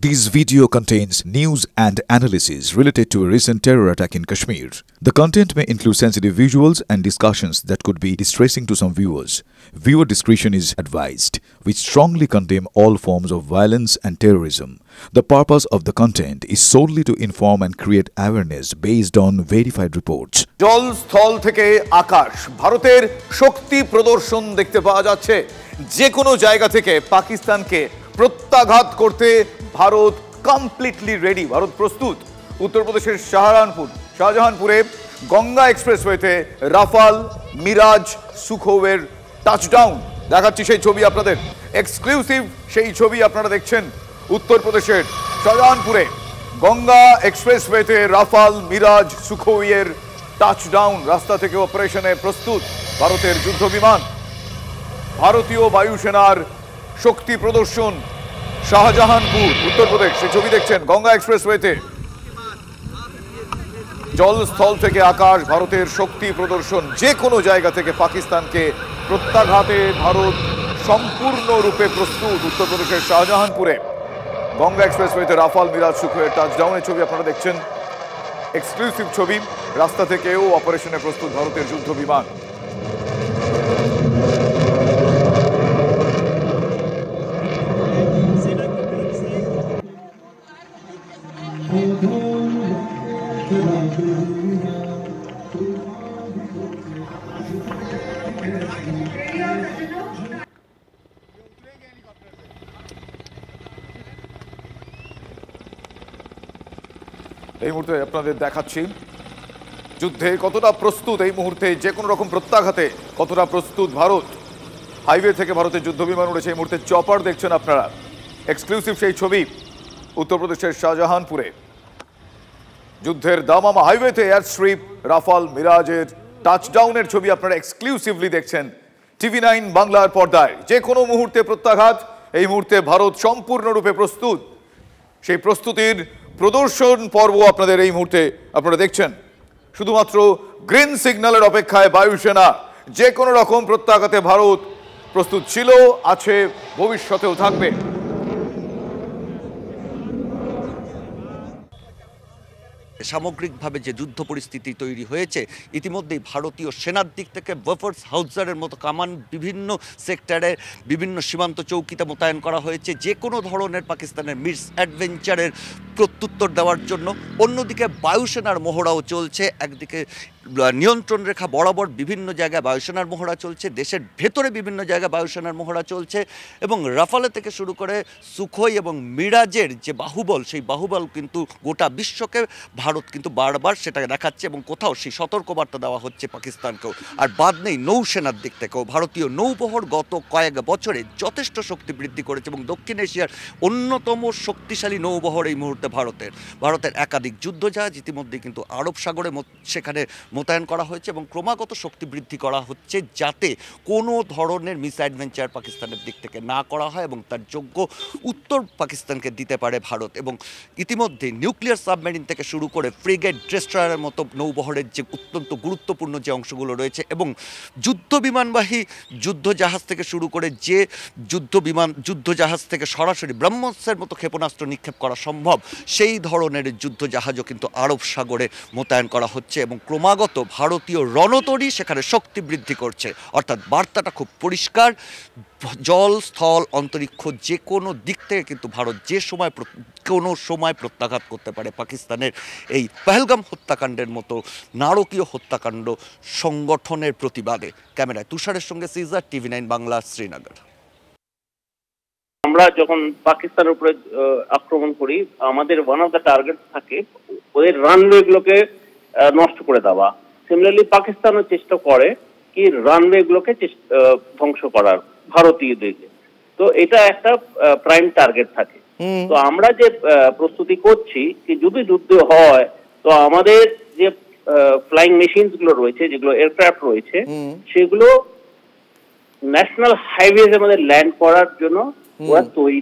This video contains news and analysis related to a recent terror attack in Kashmir. The content may include sensitive visuals and discussions that could be distressing to some viewers. Viewer discretion is advised. We strongly condemn all forms of violence and terrorism. The purpose of the content is solely to inform and create awareness based on verified reports. জল স্থল থেকে আকাশ ভারতের শক্তি প্রদর্শন দেখতে পাওয়া যাচ্ছে। যে কোনো জায়গা থেকে পাকিস্তানকে প্রত্যাঘাত করতে ভারত কমপ্লিটলি রেডি। ভারত প্রস্তুত। উত্তরপ্রদেশের শাহজাহানপুরে গঙ্গা এক্সপ্রেসওয়েতে রাফাল, মিরাজ, সুখোইয়ের টাচডাউন দেখাচ্ছি সেই ছবি আপনাদের। এক্সক্লুসিভ সেই ছবি আপনারা দেখছেন। উত্তরপ্রদেশের শাহজাহানপুরে গঙ্গা এক্সপ্রেসওয়েতে রাফাল, মিরাজ, সুখোইয়ের টাচডাউন। রাস্তা থেকে অপারেশনে প্রস্তুত ভারতের যুদ্ধ বিমান। ভারতীয় বায়ুসেনার শক্তি প্রদর্শন শাহজাহানপুর, উত্তরপ্রদেশ। সেই ছবি দেখছেন গঙ্গা এক্সপ্রেসওয়েতে। জল স্থল থেকে আকাশ ভারতের শক্তি প্রদর্শন। যে কোনো জায়গা থেকে পাকিস্তানকে প্রত্যাঘাতে ভারত সম্পূর্ণরূপে প্রস্তুত। উত্তরপ্রদেশের শাহজাহানপুরে গঙ্গা এক্সপ্রেসওয়েতে রাফাল, মিরাজ, সুখোইয়ের টাচডাউনের ছবি আপনারা দেখছেন। এক্সক্লুসিভ ছবি। রাস্তা থেকেও অপারেশনে প্রস্তুত ভারতের যুদ্ধ বিমান। এই মুহূর্তে আপনাদের দেখাচ্ছি যুদ্ধে কতটা প্রস্তুত। এই মুহূর্তে যে কোনো রকম প্রত্যাঘাতে কতটা প্রস্তুত ভারত। হাইওয়ে থেকে ভারতের যুদ্ধ বিমান উড়েছে। এই মুহূর্তে চপার দেখছেন আপনারা। এক্সক্লুসিভ সেই ছবি উত্তরপ্রদেশের শাহজাহানপুরে। যুদ্ধের দামামা হাইওয়েতে এয়ার স্ট্রিপ, রাফাল, মিরাজের টাচডাউনের ছবি আপনারা এক্সক্লুসিভলি দেখছেন TV9 বাংলার পর্দায়। যে কোনো মুহূর্তে প্রত্যাঘাত। এই মুহূর্তে ভারত সম্পূর্ণরূপে প্রস্তুত। সেই প্রস্তুতির প্রদর্শন পর্ব আপনাদের এই মুহূর্তে আপনারা দেখছেন। শুধুমাত্র গ্রিন সিগন্যালের অপেক্ষায় বায়ুসেনা। যে কোনো রকম প্রত্যাঘাতে ভারত প্রস্তুত ছিল, আছে, ভবিষ্যতেও থাকবে। সামগ্রিকভাবে যে যুদ্ধ পরিস্থিতি তৈরি হয়েছে, ইতিমধ্যেই ভারতীয় সেনার দিক থেকে বফোর্স হাউজারের মতো কামান বিভিন্ন সেক্টরে বিভিন্ন সীমান্ত চৌকিতে মোতায়েন করা হয়েছে যে কোনো ধরনের পাকিস্তানের মিস অ্যাডভেঞ্চারের প্রত্যুত্তর দেওয়ার জন্য। অন্যদিকে বায়ুসেনার মহড়াও চলছে। একদিকে নিয়ন্ত্রণ রেখা বরাবর বিভিন্ন জায়গায় বায়ুসেনার মহড়া চলছে, দেশের ভেতরে বিভিন্ন জায়গায় বায়ুসেনার মহড়া চলছে এবং রাফালে থেকে শুরু করে সুখোই এবং মিরাজের যে বাহুবল, সেই বাহুবল কিন্তু গোটা বিশ্বকে ভারত কিন্তু বারবার সেটাকে দেখাচ্ছে এবং কোথাও সেই সতর্কবার্তা দেওয়া হচ্ছে পাকিস্তানকেও। আর বাদ নেই নৌসেনার দিক থেকেও। ভারতীয় নৌবহর গত কয়েক বছরে যথেষ্ট শক্তি বৃদ্ধি করেছে এবং দক্ষিণ এশিয়ার অন্যতম শক্তিশালী নৌবহর এই মুহূর্তে ভারতের একাধিক যুদ্ধজাহাজ ইতিমধ্যে কিন্তু আরব সাগরে সেখানে মোতায়েন করা হয়েছে এবং ক্রমাগত শক্তি বৃদ্ধি করা হচ্ছে যাতে কোনো ধরনের মিস অ্যাডভেঞ্চার পাকিস্তানের দিক থেকে না করা হয় এবং তার যোগ্য উত্তর পাকিস্তানকে দিতে পারে ভারত। এবং ইতিমধ্যে নিউক্লিয়ার সাবমেরিন থেকে শুরু করে ফ্রিগেট, ডেস্ট্রয়ারের মতো নৌবহরের যে অত্যন্ত গুরুত্বপূর্ণ যে অংশগুলো রয়েছে এবং যুদ্ধ বিমানবাহী যুদ্ধজাহাজ থেকে শুরু করে যে যুদ্ধজাহাজ থেকে সরাসরি ব্রহ্মোসের মতো ক্ষেপণাস্ত্র নিক্ষেপ করা সম্ভব, সেই ধরনের যুদ্ধজাহাজও কিন্তু আরব সাগরে মোতায়েন করা হচ্ছে এবং ক্রমাগত ভারতীয় রণতরী সেখানে শক্তি বৃদ্ধি করছে। অর্থাৎ বার্তাটা খুব পরিষ্কার। জল, স্থল, অন্তরিক্ষ যে কোনো দিক থেকে কিন্তু ভারত কোনো সময় প্রত্যাঘাত করতে পারে পাকিস্তানের এই পহেলগাম হত্যাকাণ্ডের মতো নারকীয় হত্যাকাণ্ড সংগঠনের প্রতিবাদে। ক্যামেরায় তুষারের সঙ্গে সিজার, TV9 বাংলা, শ্রীনগর। আমরা যখন পাকিস্তানের উপরে আক্রমণ করি, আমাদের ওয়ান অফ দ্য টার্গেট থাকে ওদের রানওয়ে গুলোকে নষ্ট করে দেওয়া। সিমিলারলি পাকিস্তানও চেষ্টা করে কি রানওয়ে গুলোকে ধ্বংস করার ভারতীয়দেরকে। তো এটা একটা প্রাইম টার্গেট থাকে। তো আমরা যে প্রস্তুতি করছি কি যদি যুদ্ধ হয় তো আমাদের যে ফ্লাইং মেশিনস গুলো রয়েছে, যেগুলো এয়ারক্রাফট রয়েছে, সেগুলো ন্যাশনাল হাইওয়েজ আমাদের ল্যান্ড করার জন্য ওরা তৈরি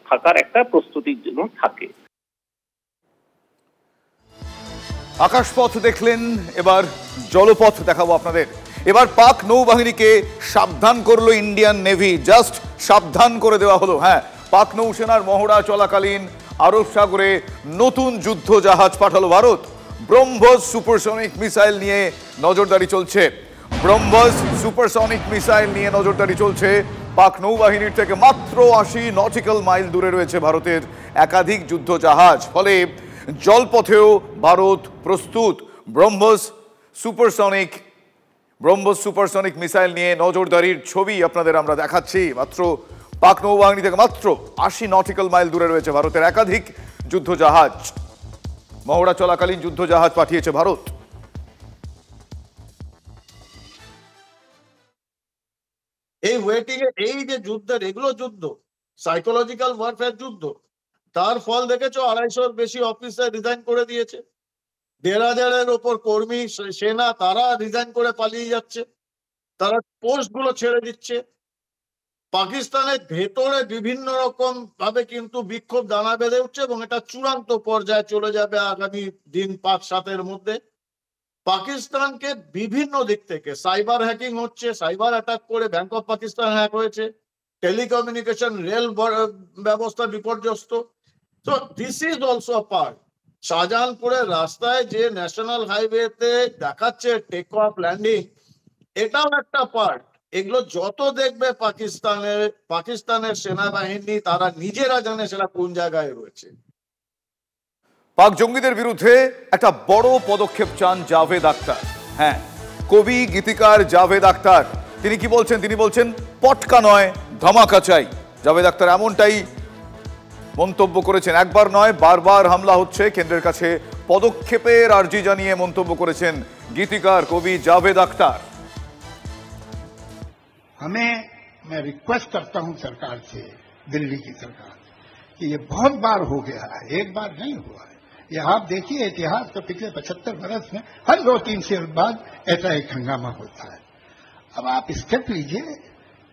থাকার একটা প্রস্তুতির জন্য থাকে। আকাশপথ দেখলেন, এবার জলপথ দেখাবো আপনাদের। এবার পাক নৌবাহিনীকে সাবধান করলো ইন্ডিয়ান নেভি। জাস্ট সাবধান করে দেওয়া হলো। হ্যাঁ, পাক নৌসেনার মহড়া চলাকালীন আরব সাগরে নতুন যুদ্ধ জাহাজ পাঠালো ভারত। ব্রহ্মস সুপারসনিক মিসাইল নিয়ে নজরদারি চলছে। ব্রহ্মস সুপারসনিক মিসাইল নিয়ে নজরদারি চলছে। পাক নৌবাহিনীর থেকে মাত্র 80 নটিক্যাল মাইল দূরে রয়েছে ভারতের একাধিক যুদ্ধ জাহাজ, ফলে জলপথেও ভারত প্রস্তুত। ব্রহ্মস সুপারসনিক মিসাইল নিয়ে নজরদারির ছবি আপনাদের আমরা দেখাচ্ছি। মাত্র পাক নৌবাহিনী থেকে মাত্র 80 নটিক্যাল মাইল দূরে রয়েছে ভারতের একাধিক যুদ্ধ জাহাজ। মহড়া চলাকালীন যুদ্ধ জাহাজ পাঠিয়েছে ভারত। এই ওয়েটিং এ এই যে যুদ্ধের এগুলো যুদ্ধ, সাইকোলজিক্যাল ওয়ারফেয়ার যুদ্ধ, তার ফল দেখেছো 250-র বেশি অফিসার রিজাইন করে দিয়েছে। 1,500-এর ওপর কর্মী সেনা তারা রিজাইন করে পালিয়ে যাচ্ছে, তারা পোস্ট গুলো ছেড়ে দিচ্ছে। পাকিস্তানের ভেতরে বিভিন্ন রকম ভাবে কিন্তু বিক্ষোভ দানা বেঁধে উঠছে এবং এটা চূড়ান্ত পর্যায়ে চলে যাবে আগামী দিন 5-7-এর মধ্যে। পাকিস্তানকে বিভিন্ন দিক থেকে সাইবার হ্যাকিং হচ্ছে, সাইবার অ্যাটাক করে ব্যাংক অফ পাকিস্তান হ্যাক হয়েছে, টেলিকমিউনিকেশন রেল ব্যবস্থা বিপর্যস্ত। তো this is also a part. শাহজাহানপুরের রাস্তায় যে ন্যাশনাল হাইওয়েতে দেখাচ্ছে টেক অফ ল্যান্ডিং, এটাও একটা পার্ট। এগুলো যত দেখবে পাকিস্তানের সেনাবাহিনী তারা নিজেরা জানে সেটা কোন জায়গায় রয়েছে। পাক জঙ্গিদের বিরুদ্ধে একটা বড় পদক্ষেপ চান জাভেদ আখতার। হ্যাঁ, কবি গীতিকার জাভেদ আখতার তিনি কি বলছেন? তিনি বলছেন পটকা নয় ধামাকা চাই। জাভেদ আখতার এমনটাই মন্তব্য করেছেন। একবার নয়, বারবার হামলা হচ্ছে, কেন্দ্রের কাছে পদক্ষেপের আর্জি জানিয়ে মন্তব্য করেছেন গীতিকার কবি জাভেদ আখতার। मैं रिक्वेस्ट करता हूं सरकार से, दिल्ली की सरकार, कि ये बहुत बार हो गया है, एक बार नहीं हुआ है। ये आप देखिए इतिहास तो पिछले 75 बरस में हर 2-3 साल बाद ऐसा एक हंगामा होता है। अब आप स्टेप लीजिए,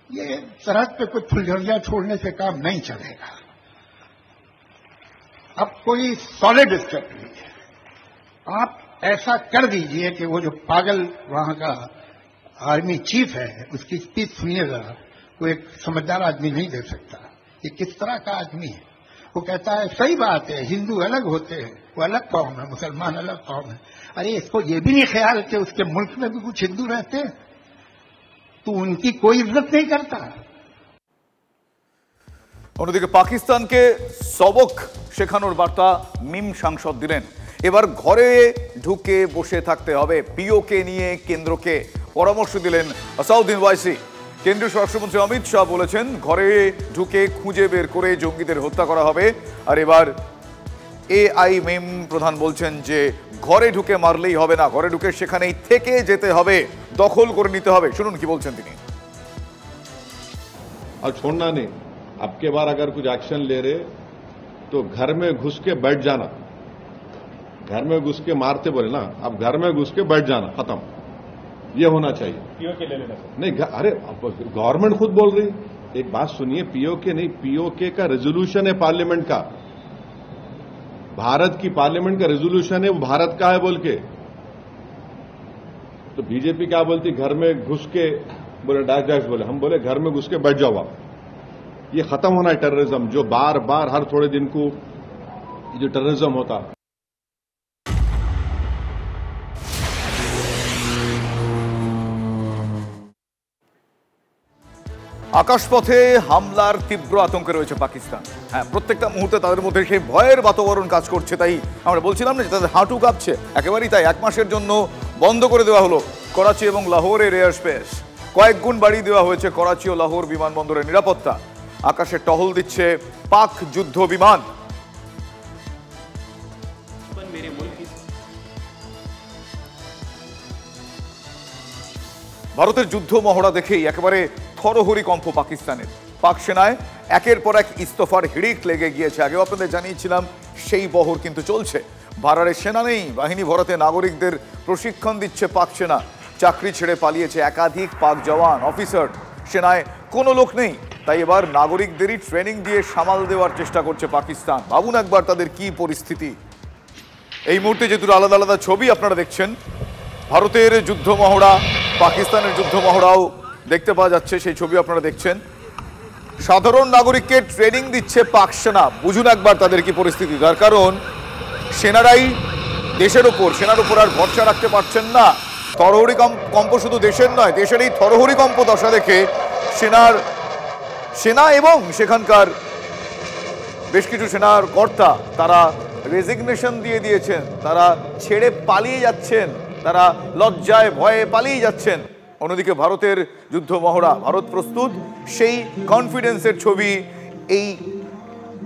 ये सरहद पे कुछ फुलझड़ियां छोड़ने से काम नहीं चलेगा। अब कोई सॉलिड स्टेप लीजिए, आप ऐसा कर दीजिए कि वो जो पागल वहां का आर्मी चीफ है उसकी स्पीच सुनिएगा। वो एक समझदार आदमी नहीं दे सकता। ये किस तरह का आदमी है? वो कहता है सही बात है, हिंदू अलग होते हैं, वो अलग कौम है, मुसलमान अलग कौम है। अरे इसको ये भी नहीं ख्याल कि उसके मुल्क में भी कुछ हिंदू रहते हैं, तो उनकी कोई इज्जत नहीं करता। অন্যদিকে পাকিস্তানকে সবক শেখানোর বার্তা মিম সাংসদ দিলেন। এবার ঘরে ঢুকে বসে থাকতে হবে, পিওকে নিয়ে কেন্দ্রকে পরামর্শ দিলেন আসাউদ্দিন ওয়াইসি। কেন্দ্রীয় স্বরাষ্ট্রমন্ত্রী অমিত শাহ বলেছেন ঘরে ঢুকে খুঁজে বের করে জঙ্গিদের হত্যা করা হবে। আর এবার এআইএমএম প্রধান বলছেন যে ঘরে ঢুকে মারলেই হবে না, ঘরে ঢুকে সেখানেই থেকে যেতে হবে, দখল করে নিতে হবে। শুনুন কি বলছেন তিনি। और छोड़ना नहीं, अब के बार अगर कुछ एक्शन ले रहे तो घर में घुस के बैठ जाना। घर में घुस के मारते बोले ना, अब घर में घुस के बैठ जाना, खत्म। ये होना चाहिए। पीओके ले लेना नहीं, अरे गवर्नमेंट खुद बोल रही। एक बात सुनिए, पीओके नहीं, पीओके का रेजोल्यूशन है पार्लियामेंट का, भारत की पार्लियामेंट का रेजोल्यूशन है, वो भारत का है बोल के। तो बीजेपी क्या बोलती, घर में घुस के बोले, डैश बोले, हम बोले घर में घुस के बैठ जाओ आप। ये खत्म होना है टेररिज्म, जो बार बार हर थोड़े दिन को जो टेररिज्म होता। আকাশপথে হামলার তীব্র আতঙ্কে রয়েছে পাকিস্তান। হ্যাঁ, প্রত্যেকটা মুহূর্তে তাদের মধ্যে সেই ভয়ের বাতাবরণ কাজ করছে। তাই আমরা বলছিলাম না যে তাদের হাঁটু কাঁপছে, একেবারেই তাই। 1 মাসের জন্য বন্ধ করে দেওয়া হলো করাচি এবং লাহোরের এয়ার স্পেস। কয়েক গুণ বাড়িয়ে দেওয়া হয়েছে করাচি ও লাহোর বিমানবন্দরের নিরাপত্তা। আকাশে টহল দিচ্ছে পাক যুদ্ধ বিমান। ভারতের যুদ্ধ মহড়া দেখেই একেবারে থরহরি কম্প পাকিস্তানের। পাক সেনায় একের পর এক ইস্তফার হিড়িক লেগে গিয়েছে। আগেও আপনাদের জানিয়েছিলাম সেই বহর কিন্তু চলছে। ভাড়ারে সেনা নেই, বাহিনী ভরাতে নাগরিকদের প্রশিক্ষণ দিচ্ছে পাক সেনা। চাকরি ছেড়ে পালিয়েছে একাধিক পাক জওয়ান অফিসার। সেনায় কোনো লোক নেই, তাই এবার নাগরিকদেরই ট্রেনিং দিয়ে সামাল দেওয়ার চেষ্টা করছে পাকিস্তান। ভাবুন একবার তাদের কি পরিস্থিতি। এই মুহূর্তে যে দুটো আলাদা আলাদা ছবি আপনারা দেখছেন, ভারতের যুদ্ধ মহড়া, পাকিস্তানের যুদ্ধ মহড়াও দেখতে পাওয়া যাচ্ছে। সেই ছবি আপনারা দেখছেন। সাধারণ নাগরিককে ট্রেনিং দিচ্ছে পাক সেনা। বুঝুন একবার তাদের কি পরিস্থিতি। তার কারণ সেনারাই সেনার উপর আর ভরসা রাখতে পারছেন না। থরহরি কম্প শুধু দেশের নয়, দেশের এই থরহরি কম্প দশা দেখে সেনা এবং সেখানকার বেশ কিছু সেনার কর্তা তারা রেজিগনেশন দিয়ে দিয়েছেন, তারা ছেড়ে পালিয়ে যাচ্ছেন, তারা লজ্জায় ভয়ে পালিয়ে যাচ্ছেন। অন্যদিকে ভারতের যুদ্ধ মহড়া, ভারত প্রস্তুত, সেই কনফিডেন্সের ছবি এই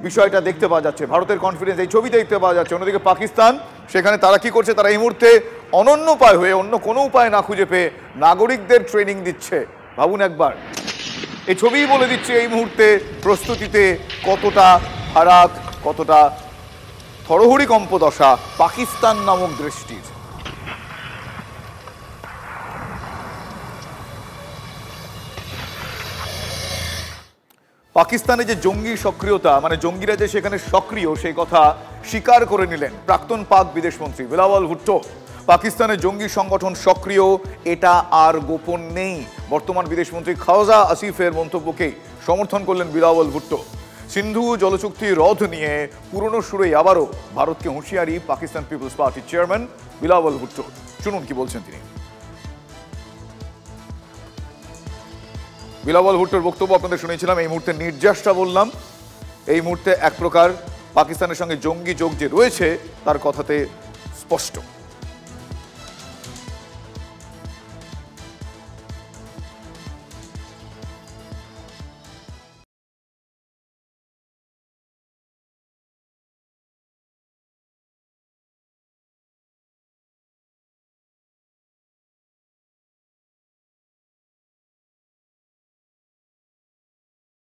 বিষয়টা দেখতে পাওয়া যাচ্ছে, ভারতের কনফিডেন্স এই ছবি দেখতে পাওয়া যাচ্ছে। অন্যদিকে পাকিস্তান, সেখানে তারা কি করছে, তারা এই মুহূর্তে অনন্য উপায় হয়ে অন্য কোনো উপায় না খুঁজে পেয়ে নাগরিকদের ট্রেনিং দিচ্ছে। ভাবুন একবার, এই ছবিই বলে দিচ্ছে এই মুহূর্তে প্রস্তুতিতে কতটা ফারাক, কতটা থরহরি কম্প দশা পাকিস্তান নামক দেশটির। পাকিস্তানে যে জঙ্গি সক্রিয়তা, মানে জঙ্গিরা যে সেখানে সক্রিয়, সেই কথা স্বীকার করে নিলেন প্রাক্তন পাক বিদেশমন্ত্রী বিলাওয়াল ভুট্টো। পাকিস্তানের জঙ্গি সংগঠন সক্রিয়, এটা আর গোপন নেই। বর্তমান বিদেশমন্ত্রী খাওয়াজা আসিফের মন্তব্যকে সমর্থন করলেন বিলাওয়াল ভুট্টো। সিন্ধু জলচুক্তি রদ নিয়ে পুরনো সুরেই আবারও ভারতকে হুঁশিয়ারি পাকিস্তান পিপলস পার্টির চেয়ারম্যান বিলাওয়াল ভুট্টো। শুনুন কি বলছেন তিনি। বিলাওয়াল ভুট্টোর বক্তব্য আপনাদের শুনেছিলাম, এই মুহূর্তে নির্যাসটা বললাম। এই মুহূর্তে এক প্রকার পাকিস্তানের সঙ্গে জঙ্গি যোগ যে রয়েছে তার কথাতে স্পষ্ট।